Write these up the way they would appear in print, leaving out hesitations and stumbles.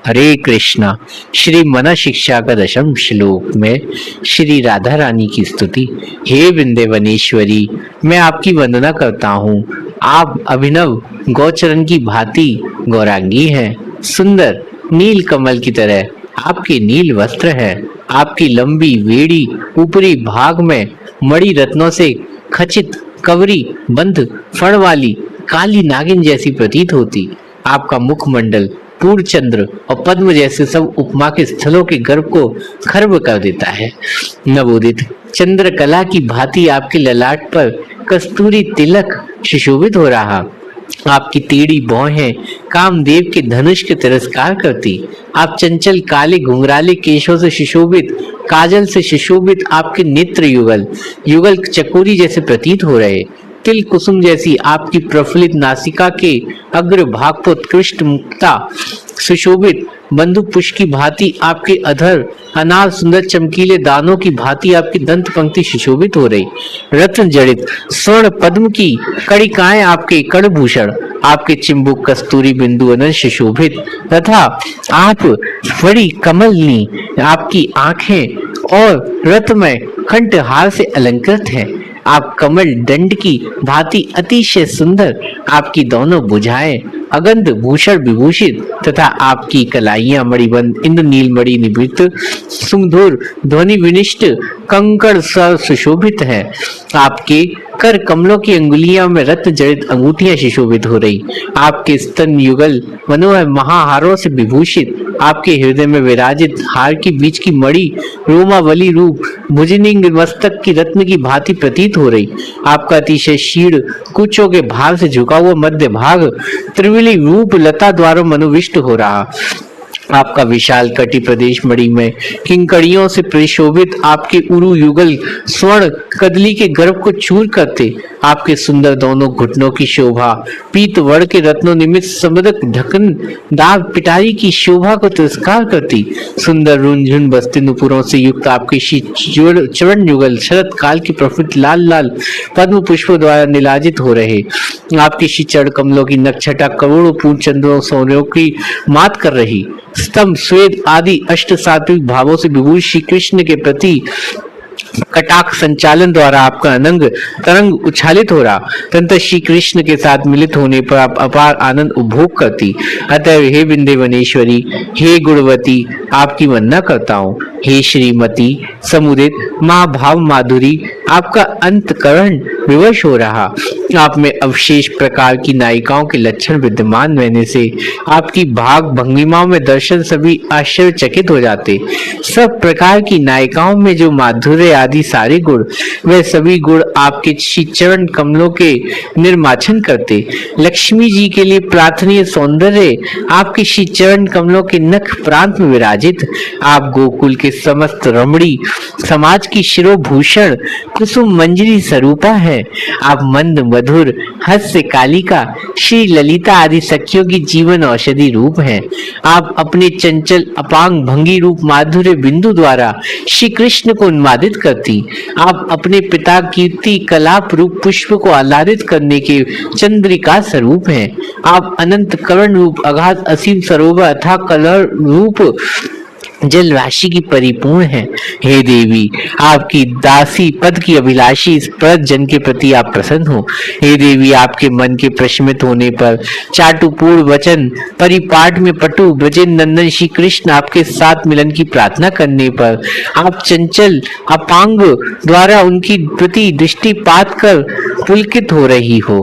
हरे कृष्णा। श्री मना शिक्षा का 10वां श्लोक में श्री राधा रानी की स्तुति। हे वृंदावनेश्वरी, मैं आपकी वंदना करता हूँ। आप अभिनव गौचरण की भांति गौरांगी हैं। सुंदर नील कमल की तरह आपके नील वस्त्र है। आपकी लंबी वेड़ी ऊपरी भाग में मणि रत्नों से खचित कवरी बंद फण वाली काली नागिन जैसी प्रतीत होती। आपका मुखमंडल पूर्णचंद्र और पद्म जैसे सब उपमा के स्थलों के गर्भ को खर्ब कर देता है। नवोदित चंद्रकला की भांति आपके ललाट पर कस्तूरी तिलक सुशोभित हो रहा। आपकी टेढ़ी भौहें कामदेव के धनुष के तिरस्कार करती। आप चंचल काले घुंघराले केशों से सुशोभित, काजल से सुशोभित आपके नेत्र युगल युगल चकोरी जैसे प्रतीत हो रहे। तिल कुसुम जैसी आपकी प्रफुल्लित नासिका के अग्र भाग पर उत्कृष्ट मुक्ता सुशोभित बंदूक पुष्प की भांति आपके अधर अनार सुंदर चमकीले दानों की भांति आपकी दंत पंक्ति सुशोभित हो रही। रत्न जड़ित स्वर्ण पद्म की कड़िकाएं आपके कर्णभूषण, आपके चिंबुक कस्तूरी बिंदु अनंत सुशोभित तथा आप बड़ी कमलनी आपकी आंखें और रत्नमय कंठहार से अलंकृत हैं। आप कमल दंड की भांति अतिशय सुंदर, आपकी दोनों भुजाएं अगंध भूषण विभूषित तथा आपकी कलाइयां मणिबंध इंद्रनील मणि निवृत्त सुमधुर ध्वनि विनिष्ट कंकड़ स्वर सुशोभित है। आपके कर कमलों की अंगुलियों में रत्न जड़ित अंगूठियां सुशोभित हो रही। आपके स्तन युगल मनोहर महाहारों से विभूषित, आपके हृदय में विराजित हार के बीच की मणि रोमावली रूप भुजनिंग मस्तक की रत्न की भांति प्रतीत हो रही। आपका अतिशय शीर्ण कुचों के भाग से झुका हुआ मध्य भाग त्रिविली रूप लता द्वारा मनोविष्ट हो रहा। आपका विशाल कटी प्रदेश मणि में किंकड़ियों से प्रशोभित आपके उरु युगल स्वर्ण कदली के गर्भ को चूर करते। आपके सुंदर दोनों घुटनों की शोभा पीत वर्ण के रत्नों निमित्त समदक ढक्कन दाग पिटारी की शोभा को तिरस्कार करती। सुंदर रुंझुन बस्ती नुपुरों से युक्त आपके चरण युगल शरत काल की प्रफुल्लित लाल लाल पद्म पुष्पों द्वारा निलाजित हो रहे। आपके चरण कमलों की नक्षटा करोड़ों पूर्ण चंद्रों सोनों की मात कर रही। स्तंभ स्वेद आदि अष्ट सात्विक भावों से विभूषित श्री कृष्ण के प्रति कटाक्ष संचालन द्वारा आपका अनंग तरंग उछालित हो रहा। तंत्र श्री कृष्ण के साथ मिलित होने पर आप अपार आनंद उपभोग करती। अतः हे वृंदावनेश्वरी, हे गुणवती, आपकी वंदना करता हूँ। हे श्रीमती समुदित महाभाव माधुरी, आपका अंतकरण विवश हो रहा। आप में अवशेष प्रकार की नायिकाओं के लक्षण विद्यमान रहने से आपकी भाग भंगिमाओं में दर्शन सभी आश्चर्यचकित हो जाते। सब प्रकार की नायिकाओं में जो माधुर्य आदि सारे गुण, वे सभी गुण आपके चरण कमलों के निर्माचन करते। लक्ष्मी जी के लिए प्रार्थनीय सौंदर्य आपके चरण कमलों के नख प्रांत में विराजित। आप गोकुल के समस्त रमणी समाज की शिरोभूषण कुसुम मंजरी स्वरूपा है। आप मंद मधुर हास्य कालिका श्री ललिता आदि सखियों की जीवन औषधि रूप हैं। आप अपने चंचल अपांग भंगी रूप माधुर्य बिंदु द्वारा श्री कृष्ण को उन्मादित करती। आप अपने पिता कीर्ति कलाप रूप पुष्प को आह्लादित करने के चंद्रिका स्वरूप हैं। आप अनंत करण रूप अगाध असीम सरोवर अथाह कलर रूप जल राशि की परिपूर्ण है। हे देवी, आपकी दासी पद की अभिलाषी इस प्रत जन के प्रति आप प्रसन्न हो। हे देवी, आपके मन के प्रशमित होने पर चाटुपूर्ण वचन परिपाठ में पटु ब्रजेन नंदन श्री कृष्ण आपके साथ मिलन की प्रार्थना करने पर आप चंचल अपांग द्वारा उनकी प्रति दृष्टिपात कर पुलकित हो रही हो।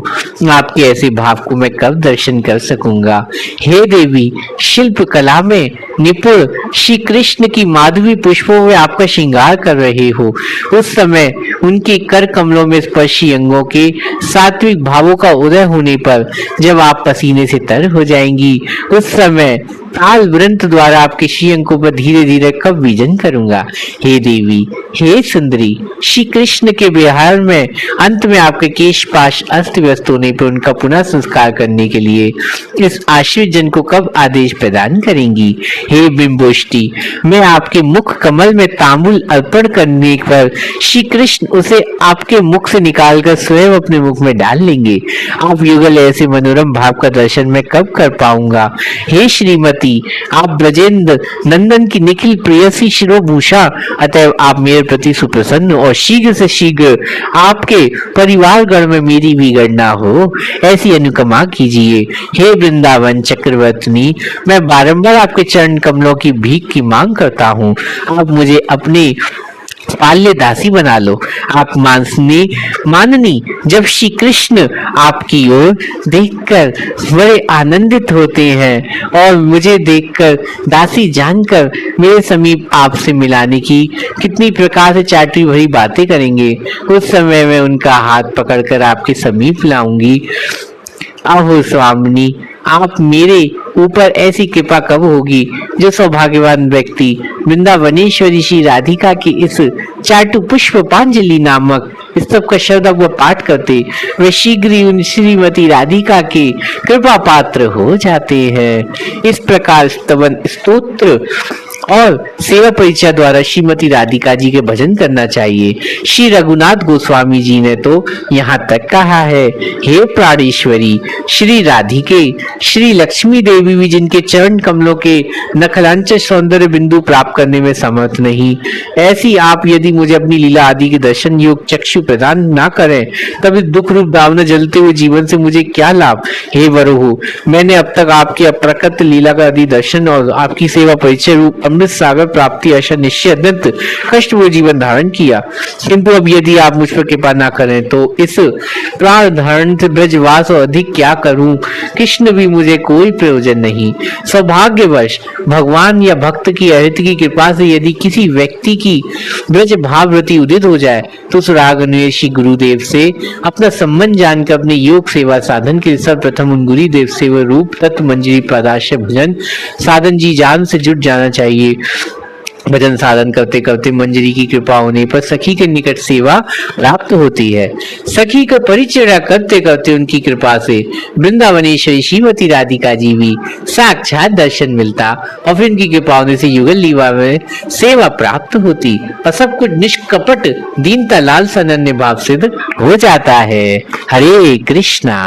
आपके ऐसे भाव को मैं कब दर्शन कर सकूंगा। हे देवी, शिल्प कला में निपुण श्री कृष्ण की माधवी पुष्पों में आपका श्रृंगार कर रहे हो। उस समय उनके कर कमलों में स्पर्शी अंगों के सात्विक भावों का उदय होने पर जब आप पसीने से तर हो जाएंगी, उस समय ताल वृंत द्वारा आपके श्री अंकों पर धीरे धीरे कब विजन करूंगा। हे देवी, हे सुंदरी, श्री कृष्ण के विहार में अंत में आपके केश पाश अस्त व्यस्त होने पर उनका पुनः संस्कार करने के लिए इस आश्रित जन को कब आदेश प्रदान करेंगी। हे बिंबोष्टि, मैं आपके मुख कमल में तांबुल अर्पण करने पर श्री कृष्ण उसे आपके मुख से निकालकर स्वयं अपने मुख में डाल लेंगे। आप युगल ऐसे मनोरम भाव का दर्शन मैं कब कर पाऊंगा। हे श्रीमती श्रीमती, आप ब्रजेंद्र नंदन की निखिल प्रेयसी शिरोभूषा, अतएव आप मेरे प्रति सुप्रसन्न और शीघ्र से शीघ्र आपके परिवार गण में मेरी भी गणना हो, ऐसी अनुकंपा कीजिए। हे वृंदावन चक्रवर्ती, मैं बारंबार आपके चरण कमलों की भीख की मांग करता हूँ, आप मुझे अपने पाल्य दासी बना लो। आप माननी जब श्री कृष्ण आपकी ओर देखकर बड़े आनंदित होते हैं और मुझे देखकर दासी जानकर मेरे समीप आपसे मिलाने की कितनी प्रकार से चाटुरी भरी बातें करेंगे, उस समय मैं उनका हाथ पकड़कर आपके समीप लाऊंगी। आहो स्वामिनी, आप मेरे ऊपर ऐसी कृपा कब होगी जो सौभाग्यवान व्यक्ति वृंदावनेश्वरी श्री राधिका की इस चाटु पुष्पांजलि नामक स्तव का शब्द पाठ करते वे शीघ्र ही उन श्रीमती राधिका के कृपा पात्र हो जाते हैं। इस प्रकार स्तवन स्तोत्र और सेवा परिचय द्वारा श्रीमती राधिका जी के भजन करना चाहिए। श्री रघुनाथ गोस्वामी जी ने तो यहाँ तक कहा है, हे प्राणेश्वरी श्री राधिके, श्री लक्ष्मी देवी भी जिनके चरण कमलों के नखलांच सौंदर्य बिंदु प्राप्त करने में समर्थ नहीं, ऐसी आप यदि मुझे अपनी लीला आदि के दर्शन योग चक्षु प्रदान ना करें, तब इस दुख रूप दावना जलते हुए जीवन से मुझे क्या लाभ। हे वरुहु, मैंने अब तक आपके अप्रकट लीला का आदि दर्शन और आपकी सेवा परिचय रूप अमृत सागर प्राप्ति आशा निश्चय अत्यंत कष्ट वो जीवन धारण किया, किंतु अब यदि आप मुझ पर कृपा ना करें तो इस प्राण धारण ब्रजवास और अधिक क्या करूं, कृष्ण भी मुझे कोई प्रयोजन नहीं। सौभाग्यवश भगवान या भक्त की अहित की कृपा से यदि किसी व्यक्ति की ब्रज भाववृत्ति उदित हो जाए तो उस राग अन्वेषी गुरुदेव से अपना संबंध जानकर अपने योग सेवा साधन के सर्वप्रथम उन गुरुदेव से वह रूप तत्व मंजरी पदाश्य भजन साधन जी जान से जुट जाना चाहिए। भजन साधन करते करते मंजरी की कृपा होने पर सखी के निकट सेवा प्राप्त होती है। सखी का परिचर्या करते करते उनकी कृपा से वृंदावनेश्वरी श्रीमती राधिका जी भी साक्षात दर्शन मिलता और फिर उनकी कृपा होने से युगल लीला में सेवा प्राप्त होती और सब कुछ निष्कपट दीनता लाल अनन्य भाव सिद्ध हो जाता है। हरे कृष्णा।